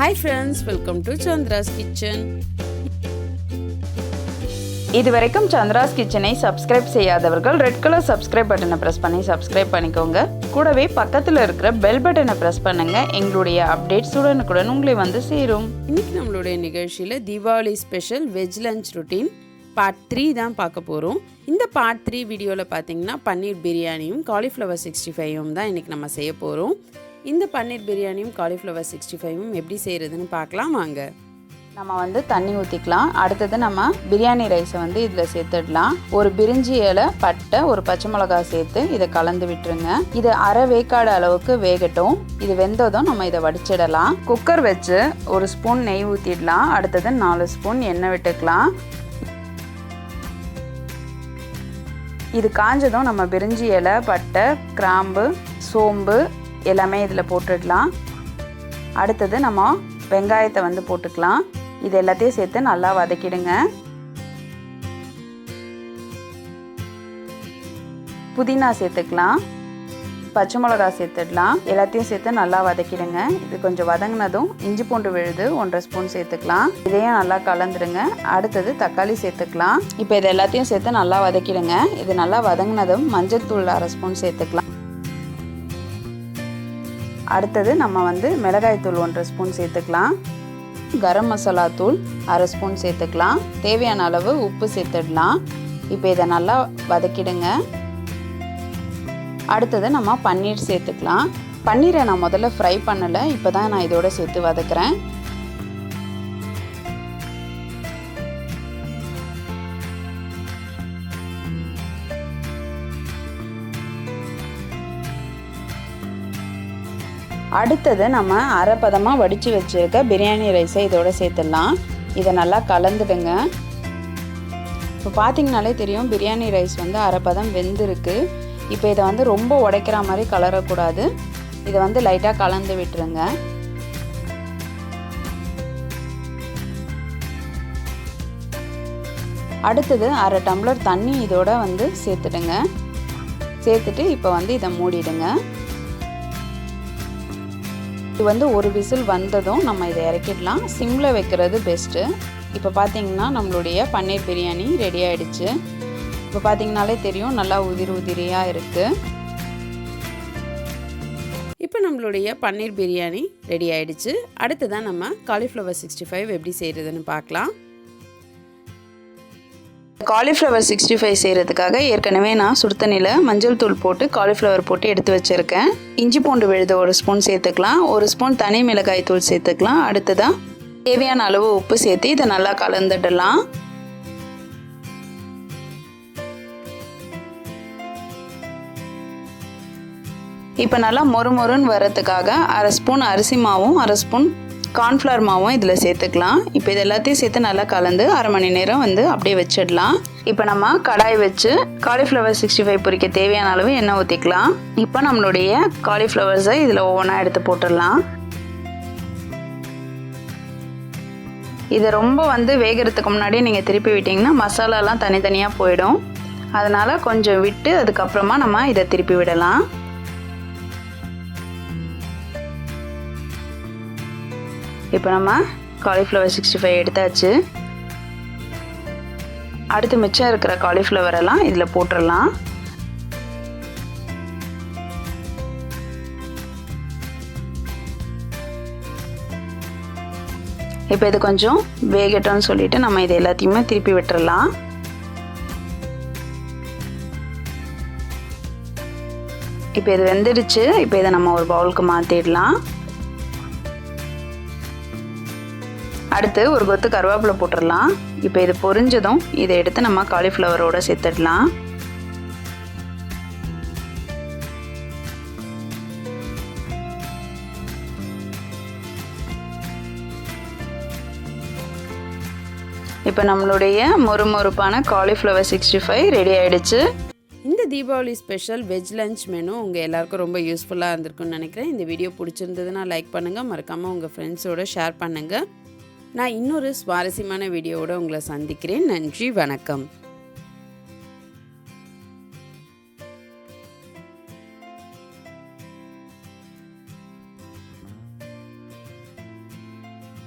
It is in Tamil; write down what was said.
Hi friends, welcome to Chandras Kitchen. இதுவரைக்கும் சந்திராஸ் கிச்சனை சப்ஸ்கிரைப் செய்யாதவர்கள் ரெட் கலர் சப்ஸ்கிரைப் பட்டனை பிரஸ் பண்ணி சப்ஸ்கிரைப் பண்ணிக்கோங்க. கூடவே பக்கத்தில் இருக்கிற பெல் பட்டனை பிரஸ் பண்ணுங்க. எங்களுடைய அப்டேட்ஸ் உடனுக்குடன் உங்களை வந்து சேரும். இன்னைக்கு நம்மளுடைய நிகழ்ச்சியில் Deepavali special veg lunch routine part 3 தான் பார்க்க போகிறோம். இந்த பார்ட் 3 வீடியோவில் பார்த்தீங்கன்னா பன்னீர் பிரியாணியும் காலிஃப்ளவர் 65ம் தான் இன்றைக்கி நம்ம செய்ய போகிறோம். இந்த பன்னீர் பிரியாணியும் காலிஃப்ளவர் 65ம் எப்படி செய்கிறதுன்னு பார்க்கலாம் வாங்க. நம்ம வந்து தண்ணி ஊற்றிக்கலாம். அடுத்தது நம்ம பிரியாணி ரைஸை வந்து இதில் சேர்த்துடலாம். ஒரு பிரிஞ்சி இலை, பட்டை, ஒரு பச்சை மிளகாய் சேர்த்து இதை கலந்து விட்டுருங்க. இது அரை வேக்காடு அளவுக்கு வேகட்டும். இது வெந்ததும் நம்ம இதை வடிச்சிடலாம். குக்கர் வச்சு ஒரு ஸ்பூன் நெய் ஊற்றிடலாம். அடுத்தது 4 ஸ்பூன் எண்ணெய் விட்டுக்கலாம். இது காஞ்சதும் நம்ம பிரிஞ்சி இலை, பட்டை, கிராம்பு, சோம்பு எல்லாமே இதில் போட்டுடலாம். அடுத்தது நம்ம வெங்காயத்தை வந்து போட்டுக்கலாம். இது எல்லாத்தையும் சேர்த்து நல்லா வதக்கிடுங்க. புதினா சேர்த்துக்கலாம், பச்சை மிளகாய் சேர்த்துடலாம். எல்லாத்தையும் சேர்த்து நல்லா வதக்கிடுங்க. இது கொஞ்சம் வதங்கினதும் இஞ்சி பூண்டு விழுது 1.5 ஸ்பூன் சேர்த்துக்கலாம். இதையும் நல்லா கலந்துடுங்க. அடுத்தது தக்காளி சேர்த்துக்கலாம். இப்போ இது எல்லாத்தையும் சேர்த்து நல்லா வதக்கிடுங்க. இது நல்லா வதங்கினதும் மஞ்சள் தூள் 1/2 ஸ்பூன் சேர்த்துக்கலாம். அடுத்தது நம்ம வந்து மிளகாய் தூள் 1.5 ஸ்பூன் சேர்த்துக்கலாம். கரம் மசாலா தூள் 1/2 ஸ்பூன் சேர்த்துக்கலாம். தேவையான அளவு உப்பு சேர்த்துடலாம். இப்போ இதை நல்லா வதக்கிடுங்க. அடுத்தது நம்ம பன்னீர் சேர்த்துக்கலாம். பன்னீரை நான் முதல்ல ஃப்ரை பண்ணலை, இப்போ தான் நான் இதோட சேர்த்து வதக்குறேன். அடுத்தது நம்ம அரைப்பதமாக வடித்து வச்சுருக்க பிரியாணி ரைஸை இதோட சேர்த்துடலாம். இதை நல்லா கலந்துடுங்க. இப்போ பார்த்திங்கனாலே தெரியும் பிரியாணி ரைஸ் வந்து அரைப்பதம் வெந்திருக்கு. இப்போ இதை வந்து ரொம்ப உடைக்கிற மாதிரி கலரக்கூடாது. இதை வந்து லைட்டாக கலந்து விட்டுருங்க. அடுத்தது 1/2 டம்ளர் தண்ணி இதோட வந்து சேர்த்துடுங்க. சேர்த்துட்டு இப்போ வந்து இதை மூடிடுங்க. இது வந்து ஒரு விசில் வந்ததும் நம்ம இதை இறக்கிடலாம். சிம்மில் வைக்கிறது பெஸ்ட்டு. இப்போ பார்த்தீங்கன்னா நம்மளுடைய பன்னீர் பிரியாணி ரெடி ஆகிடுச்சு. இப்போ பார்த்தீங்கனாலே தெரியும் நல்லா உதிரியாக இருக்குது. இப்போ நம்மளுடைய பன்னீர் பிரியாணி ரெடி ஆகிடுச்சு. அடுத்ததான் நம்ம காலிஃப்ளவர் 65 எப்படி செய்கிறதுன்னு பார்க்கலாம். காலிஃப்ளவர் 65 செய்கிறதுக்காக ஏற்கனவே நான் சுடுதண்ணியில் மஞ்சள் தூள் போட்டு காலிஃப்ளவர் போட்டு எடுத்து வச்சுருக்கேன். இஞ்சி பூண்டு விழுது 1 ஸ்பூன் சேர்த்துக்கலாம். 1 ஸ்பூன் தனி மிளகாய் தூள் சேர்த்துக்கலாம். அடுத்ததாக தேவையான அளவு உப்பு சேர்த்து இதை நல்லா கலந்துடலாம். இப்போ நல்லா மொறுமொறுன்னு வரதுக்காக 1/2 ஸ்பூன் அரிசி மாவும் 1/2 ஸ்பூன் கார்ன்ஃப்ளவர் மாவும் இதில் சேர்த்துக்கலாம். இப்போ இது எல்லாத்தையும் சேர்த்து நல்லா கலந்து 1/2 மணி நேரம் வந்து அப்படியே வச்சிடலாம். இப்போ நம்ம கடாய் வச்சு காலிஃப்ளவர் 65 பொரிக்க தேவையான அளவு எண்ணெய் ஊற்றிக்கலாம். இப்போ நம்மளுடைய காலிஃப்ளவர்ஸை இதில் ஒவ்வொன்றா எடுத்து போட்டுடலாம். இதை ரொம்ப வந்து வேகிறதுக்கு முன்னாடி நீங்கள் திருப்பி விட்டிங்கன்னா மசாலாலாம் தனித்தனியாக போயிடும். அதனால் கொஞ்சம் விட்டு அதுக்கப்புறமா நம்ம இதை திருப்பி விடலாம். இப்போ நம்ம காலிஃப்ளவர் 65 எடுத்தாச்சு. அடுத்து மிச்சம் இருக்கிற காலிஃப்ளவர் எல்லாம் இதில் போட்டுடலாம். இப்போ இது கொஞ்சம் வேகட்டும்னு சொல்லிட்டு நம்ம இது எல்லாத்தையுமே திருப்பி விட்டுறலாம். இப்போ இது வெந்துடுச்சு. இப்போ இதை நம்ம ஒரு பவுலுக்கு மாற்றிடலாம். அடுத்து ஒரு கொத்து கருவேப்பிலை போட்டுடலாம். இப்போ இது பொரிஞ்சதும் இதை எடுத்து நம்ம காலிஃப்ளவரோடு சேர்த்துடலாம். இப்போ நம்மளுடைய மொறுமொறுப்பான காலிஃப்ளவர் 65 ரெடி ஆகிடுச்சு. இந்த Deepavali special veg lunch menu உங்கள் எல்லாருக்கும் ரொம்ப யூஸ்ஃபுல்லாக இருந்திருக்குன்னு நினைக்கிறேன். இந்த வீடியோ பிடிச்சிருந்ததுன்னா லைக் பண்ணுங்கள், மறக்காமல் உங்கள் ஃப்ரெண்ட்ஸோடு ஷேர் பண்ணுங்கள். நான் இன்னொரு சுவாரஸ்யமான வீடியோவோட உங்களை சந்திக்கிறேன். நன்றி, வணக்கம்.